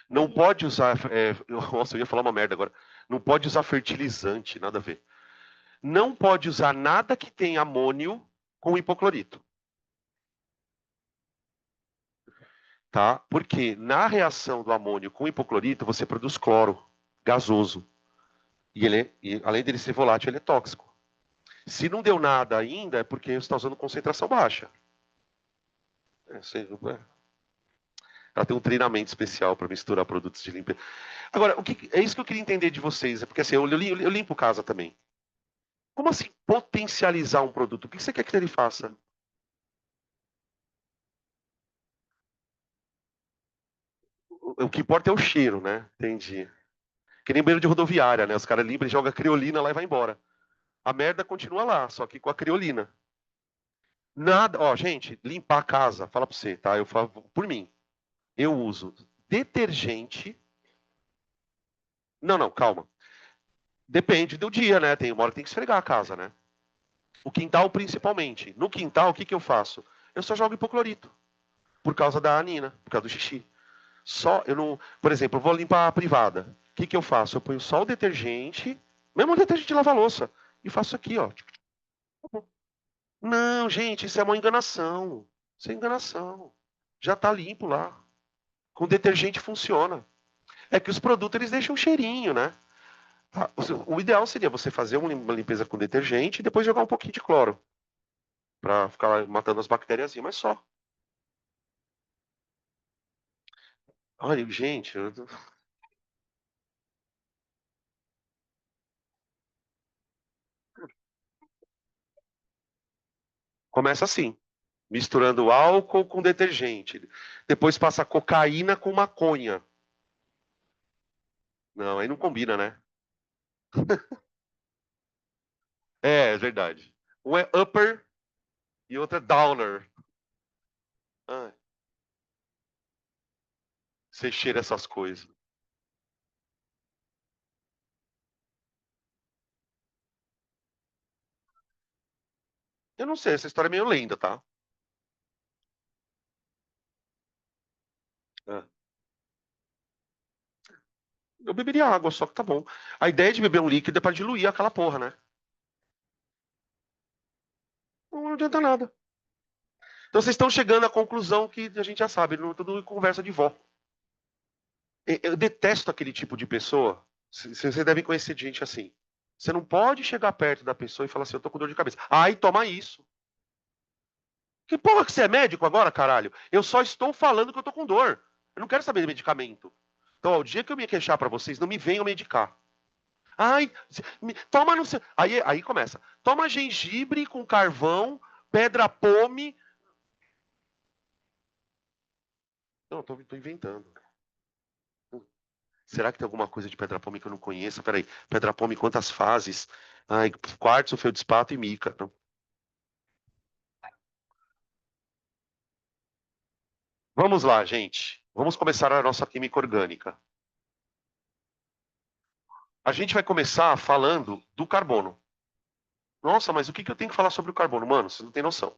Não pode usar... nossa, eu ia falar uma merda agora. Não pode usar fertilizante, nada a ver. Não pode usar nada que tenha amônio com hipoclorito. Tá? Porque na reação do amônio com hipoclorito, você produz cloro gasoso. E além dele ser volátil, ele é tóxico. Se não deu nada ainda, é porque você está usando concentração baixa. Ela tem um treinamento especial para misturar produtos de limpeza. Agora, é isso que eu queria entender de vocês. É porque assim, eu limpo casa também. Como assim potencializar um produto? O que você quer que ele faça? O que importa é o cheiro, né? Entendi. Que nem banheiro de rodoviária, né? Os caras limpam, jogam criolina lá e vai embora. A merda continua lá, só que com a criolina. Nada, ó, gente, limpar a casa, fala pra você, tá? Eu falo por mim. Eu uso detergente. Não, não, calma. Depende do dia, né? Tem uma hora que tem que esfregar a casa, né? O quintal principalmente. No quintal, o que que eu faço? Eu só jogo hipoclorito. Por causa da anina, por causa do xixi. Só, eu não. Por exemplo, eu vou limpar a privada. O que que eu faço? Eu ponho só o detergente, mesmo o detergente de lavar louça, e faço aqui, ó. Não, gente, isso é uma enganação. Isso é enganação. Já tá limpo lá. Com detergente funciona. É que os produtos eles deixam um cheirinho, né? Tá, o ideal seria você fazer uma limpeza com detergente e depois jogar um pouquinho de cloro para ficar matando as bactérias, mas só. Olha, gente, começa assim, misturando álcool com detergente. Depois passa cocaína com maconha. Não, aí não combina, né? É verdade. Um é upper e outro é downer. Ah, você cheira essas coisas. Eu não sei, essa história é meio lenda, tá? É. Eu beberia água, só que tá bom. A ideia de beber um líquido é pra diluir aquela porra, né? Não adianta nada. Então vocês estão chegando à conclusão que a gente já sabe, não tudo conversa de vó. Eu detesto aquele tipo de pessoa. Vocês devem conhecer gente assim. Você não pode chegar perto da pessoa e falar assim, eu tô com dor de cabeça. Ai, toma isso. Que porra que você é médico agora, caralho? Eu só estou falando que eu tô com dor. Eu não quero saber de medicamento. Então, ó, o dia que eu me queixar pra vocês, não me venham medicar. Ai, toma não sei. Aí começa. Toma gengibre com carvão, pedra pome. Não, tô inventando. Será que tem alguma coisa de pedra pome que eu não conheço? Peraí, pedra pome, quantas fases? Ai, quartzo, feldspato e mica. Não. Vamos lá, gente. Vamos começar a nossa química orgânica. A gente vai começar falando do carbono. Nossa, mas o que que eu tenho que falar sobre o carbono? Mano, você não tem noção.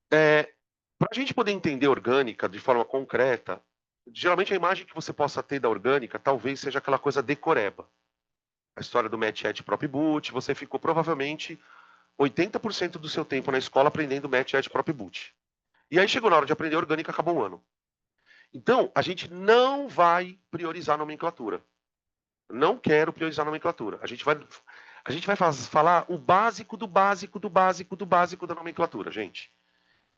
Para a gente poder entender orgânica de forma concreta, geralmente a imagem que você possa ter da orgânica talvez seja aquela coisa decoreba. A história do Match Et Prop Boot, você ficou provavelmente 80% do seu tempo na escola aprendendo Match Et Prop Boot. E aí chegou na hora de aprender orgânica, acabou o ano. Então, a gente não vai priorizar nomenclatura. Não quero priorizar nomenclatura. A gente vai falar o básico do básico do básico do básico da nomenclatura, gente.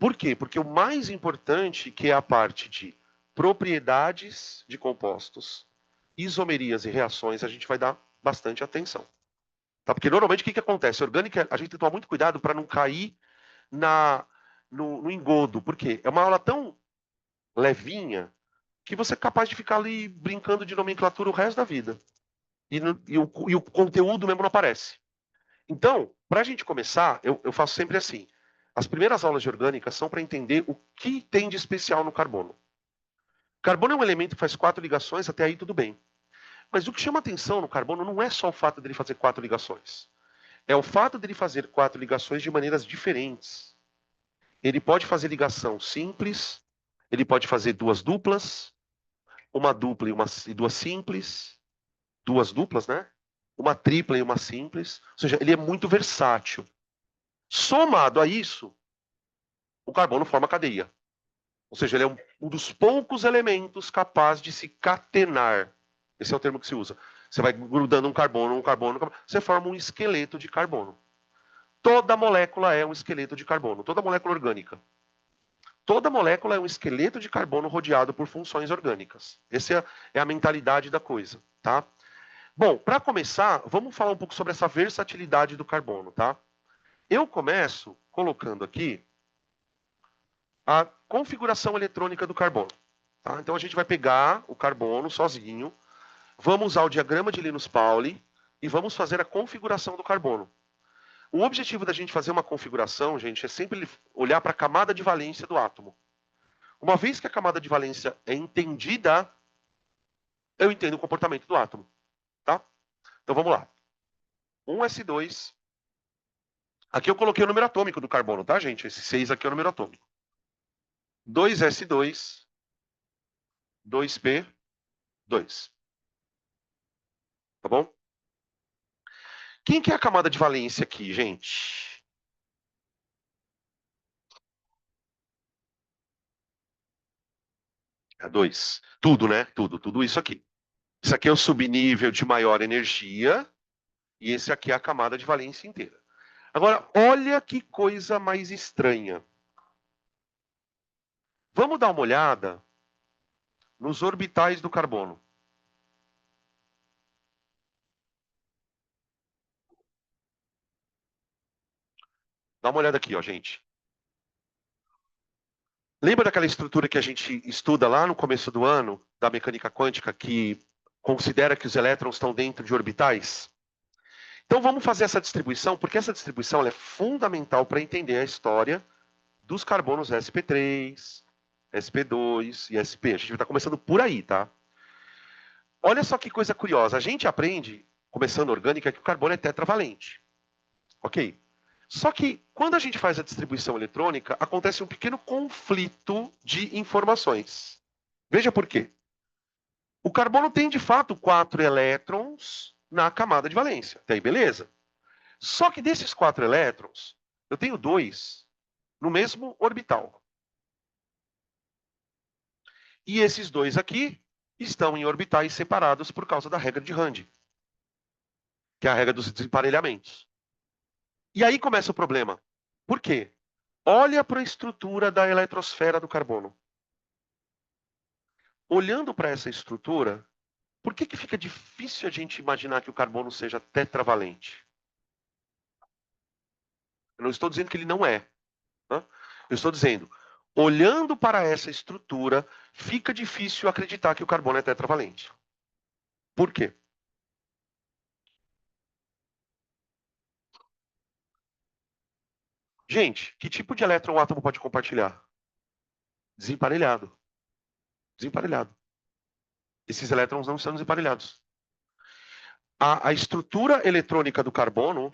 Por quê? Porque o mais importante, que é a parte de propriedades de compostos, isomerias e reações, a gente vai dar bastante atenção. Tá? Porque normalmente o que acontece? Orgânica, a gente tem que tomar muito cuidado para não cair na, no engodo. Por quê? É uma aula tão levinha que você é capaz de ficar ali brincando de nomenclatura o resto da vida. E o conteúdo mesmo não aparece. Então, para a gente começar, eu faço sempre assim. As primeiras aulas de orgânica são para entender o que tem de especial no carbono. Carbono é um elemento que faz 4 ligações, até aí tudo bem. Mas o que chama atenção no carbono não é só o fato dele fazer 4 ligações. É o fato dele fazer 4 ligações de maneiras diferentes. Ele pode fazer ligação simples, ele pode fazer duas duplas, uma dupla e duas simples, duas duplas, né? Uma tripla e uma simples. Ou seja, ele é muito versátil. Somado a isso, o carbono forma cadeia. Ou seja, ele é um dos poucos elementos capaz de se catenar. Esse é o termo que se usa. Você vai grudando um carbono, você forma um esqueleto de carbono. Toda molécula é um esqueleto de carbono, toda molécula orgânica. Toda molécula é um esqueleto de carbono rodeado por funções orgânicas. Essa é a mentalidade da coisa, tá? Bom, para começar, vamos falar um pouco sobre essa versatilidade do carbono, tá? Eu começo colocando aqui a configuração eletrônica do carbono. Tá? Então a gente vai pegar o carbono sozinho, vamos usar o diagrama de Linus-Pauling e vamos fazer a configuração do carbono. O objetivo da gente fazer uma configuração, gente, é sempre olhar para a camada de valência do átomo. Uma vez que a camada de valência é entendida, eu entendo o comportamento do átomo. Tá? Então vamos lá. 1s2. Aqui eu coloquei o número atômico do carbono, tá, gente? Esse 6 aqui é o número atômico. 2s2, 2p2. Tá bom? Quem que é a camada de valência aqui, gente? É 2. Tudo, né? Tudo isso aqui. Isso aqui é o subnível de maior energia e esse aqui é a camada de valência inteira. Agora, olha que coisa mais estranha. Vamos dar uma olhada nos orbitais do carbono. Dá uma olhada aqui, ó, gente. Lembra daquela estrutura que a gente estuda lá no começo do ano, da mecânica quântica, que considera que os elétrons estão dentro de orbitais? Então vamos fazer essa distribuição, porque essa distribuição é fundamental para entender a história dos carbonos sp3, sp2 e sp. A gente está começando por aí, tá? Olha só que coisa curiosa. A gente aprende, começando orgânica, que o carbono é tetravalente. Ok? Só que, quando a gente faz a distribuição eletrônica, acontece um pequeno conflito de informações. Veja por quê. O carbono tem, de fato, 4 elétrons na camada de valência. Até aí, beleza. Só que desses 4 elétrons, eu tenho 2 no mesmo orbital. E esses 2 aqui estão em orbitais separados por causa da regra de Rand, que é a regra dos desemparelhamentos. E aí começa o problema. Por quê? Olha para a estrutura da eletrosfera do carbono. Olhando para essa estrutura, por que fica difícil a gente imaginar que o carbono seja tetravalente? Eu não estou dizendo que ele não é. Tá? Eu estou dizendo, olhando para essa estrutura, fica difícil acreditar que o carbono é tetravalente. Por quê? Gente, que tipo de elétron o átomo pode compartilhar? Desemparelhado. Desemparelhado. Esses elétrons não estão desemparelhados. A estrutura eletrônica do carbono,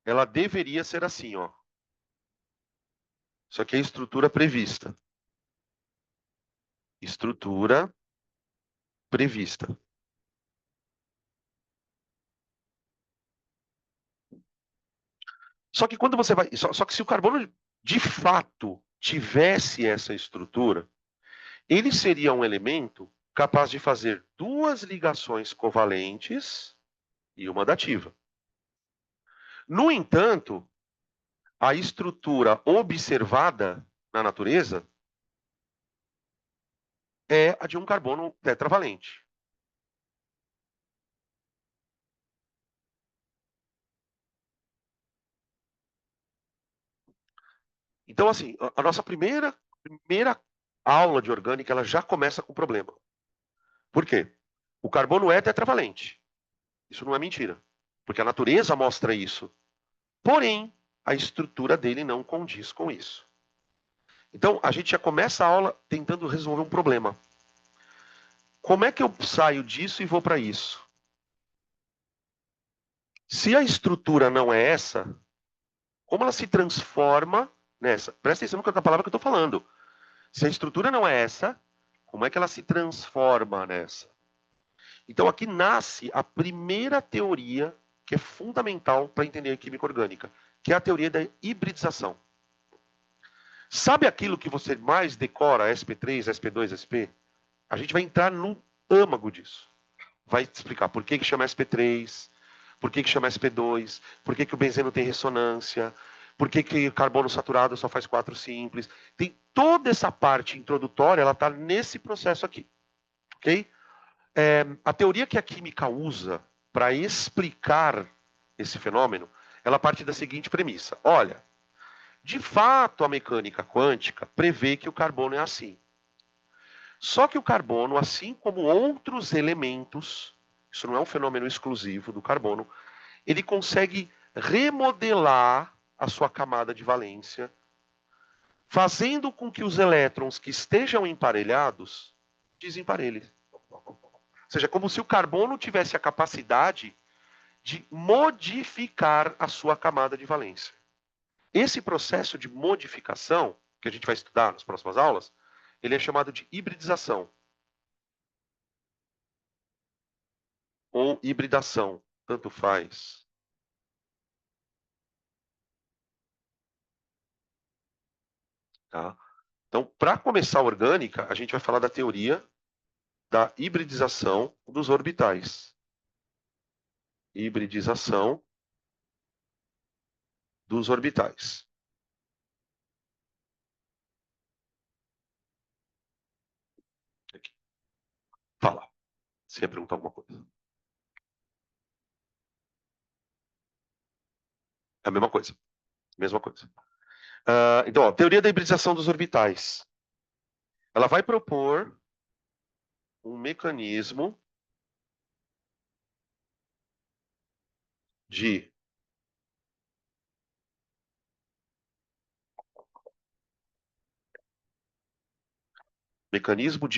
ela deveria ser assim, ó. Isso aqui é a estrutura prevista. Estrutura prevista. Só que quando você vai. Só que se o carbono de fato tivesse essa estrutura, ele seria um elemento capaz de fazer duas ligações covalentes e uma dativa. No entanto, a estrutura observada na natureza é a de um carbono tetravalente. Então, assim, a nossa primeira aula de orgânica ela já começa com problema. Por quê? O carbono é tetravalente. Isso não é mentira, porque a natureza mostra isso. Porém, a estrutura dele não condiz com isso. Então, a gente já começa a aula tentando resolver um problema. Como é que eu saio disso e vou para isso? Se a estrutura não é essa, como ela se transforma nessa? Presta atenção na palavra que eu estou falando. Se a estrutura não é essa, como é que ela se transforma nessa? Então aqui nasce a primeira teoria que é fundamental para entender a química orgânica, que é a teoria da hibridização. Sabe aquilo que você mais decora, SP3, SP2, SP? A gente vai entrar no âmago disso. Vai te explicar por que chama SP3, por que chama SP2, por que o benzeno tem ressonância, por que o carbono saturado só faz 4 simples. Tem toda essa parte introdutória, ela está nesse processo aqui. Ok? A teoria que a química usa para explicar esse fenômeno, ela parte da seguinte premissa. Olha, de fato, a mecânica quântica prevê que o carbono é assim. Só que o carbono, assim como outros elementos, isso não é um fenômeno exclusivo do carbono, ele consegue remodelar a sua camada de valência, fazendo com que os elétrons que estejam emparelhados desemparelhem. Ou seja, como se o carbono tivesse a capacidade de modificar a sua camada de valência. Esse processo de modificação, que a gente vai estudar nas próximas aulas, ele é chamado de hibridização. Ou hibridação, tanto faz. Tá? Então, para começar a orgânica, a gente vai falar da teoria da hibridização dos orbitais. Hibridização dos orbitais. Aqui. Fala. Você ia perguntar alguma coisa? É a mesma coisa. Mesma coisa. Então, ó, teoria da hibridização dos orbitais. Ela vai propor um mecanismo de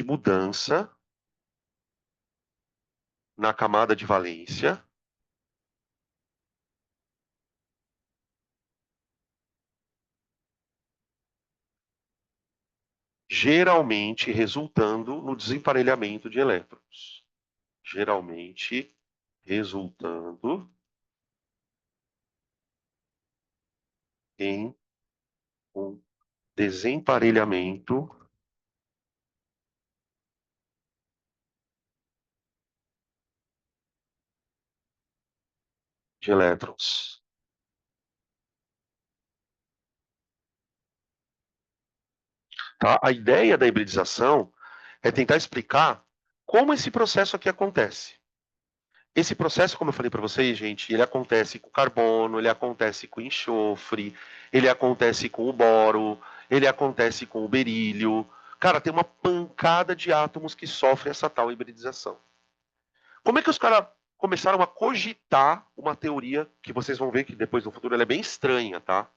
mudança na camada de valência geralmente resultando no desemparelhamento de elétrons. Geralmente resultando em um desemparelhamento de elétrons. Tá? A ideia da hibridização é tentar explicar como esse processo aqui acontece. Esse processo, como eu falei para vocês, gente, ele acontece com carbono, ele acontece com enxofre, ele acontece com o boro, ele acontece com o berílio. Cara, tem uma pancada de átomos que sofrem essa tal hibridização. Como é que os caras começaram a cogitar uma teoria que vocês vão ver que depois no futuro ela é bem estranha, tá?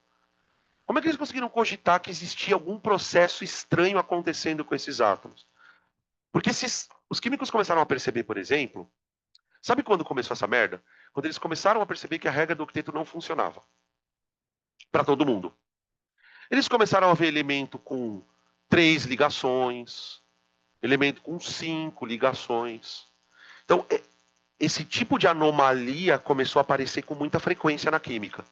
Como é que eles conseguiram cogitar que existia algum processo estranho acontecendo com esses átomos? Porque os químicos começaram a perceber, por exemplo, sabe quando começou essa merda? Quando eles começaram a perceber que a regra do octeto não funcionava para todo mundo. Eles começaram a ver elemento com 3 ligações, elemento com 5 ligações. Então, esse tipo de anomalia começou a aparecer com muita frequência na química.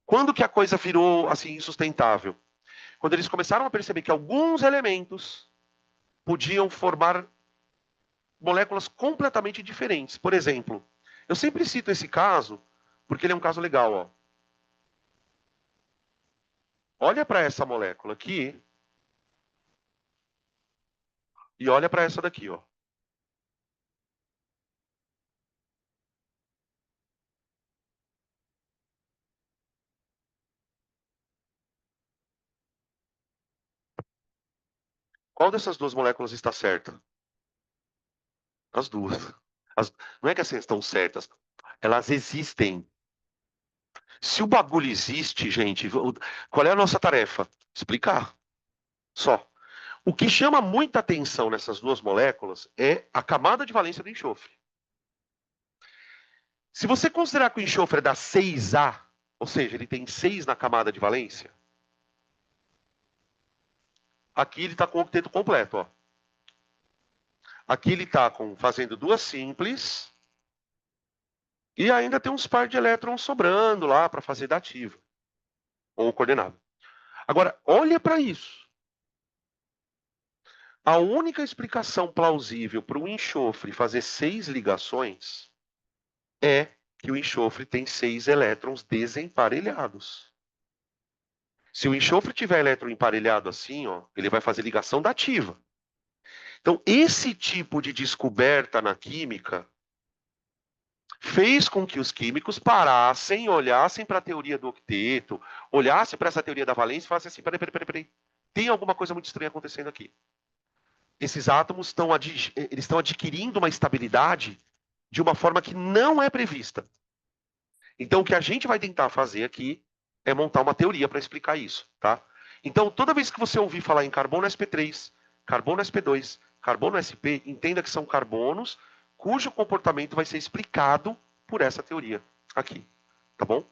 Quando que a coisa virou assim insustentável? Quando eles começaram a perceber que alguns elementos podiam formar moléculas completamente diferentes. Por exemplo, eu sempre cito esse caso porque ele é um caso legal. Ó. Olha para essa molécula aqui e olha para essa daqui. Ó. Qual dessas duas moléculas está certa? As duas. Não é que essas estão certas, elas existem. Se o bagulho existe, gente, qual é a nossa tarefa? Explicar. Só. O que chama muita atenção nessas duas moléculas é a camada de valência do enxofre. Se você considerar que o enxofre é da 6A, ou seja, ele tem 6 na camada de valência, Aqui ele está com o octeto completo, ó. Aqui ele está fazendo duas simples. E ainda tem uns par de elétrons sobrando lá para fazer dativa. Ou coordenada. Agora, olha para isso. A única explicação plausível para o enxofre fazer 6 ligações é que o enxofre tem 6 elétrons desemparelhados. Se o enxofre tiver elétron emparelhado assim, ó, ele vai fazer ligação dativa. Então, esse tipo de descoberta na química fez com que os químicos parassem, olhassem para a teoria do octeto, olhassem para essa teoria da valência e falassem assim, peraí. Tem alguma coisa muito estranha acontecendo aqui. Esses átomos estão adquirindo uma estabilidade de uma forma que não é prevista. Então, o que a gente vai tentar fazer aqui é montar uma teoria para explicar isso, tá? Então, toda vez que você ouvir falar em carbono sp3, carbono sp2, carbono sp, entenda que são carbonos cujo comportamento vai ser explicado por essa teoria aqui, tá bom?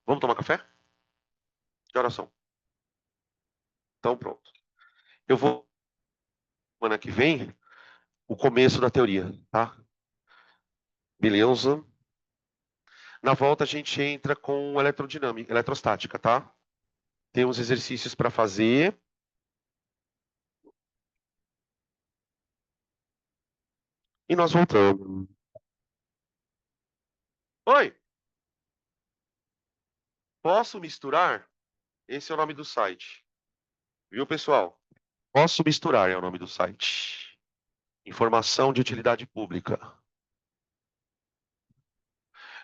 Vamos tomar café? Que horas são? Então, pronto. Eu vou, semana que vem, o começo da teoria, tá? Beleza? Na volta a gente entra com eletrodinâmica, eletrostática, tá? Tem uns exercícios para fazer. E nós voltamos. Oi, posso misturar? Esse é o nome do site. Viu, pessoal? Posso misturar é o nome do site. Informação de utilidade pública.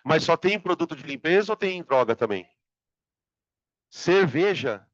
Mas só tem produto de limpeza ou tem droga também? Cerveja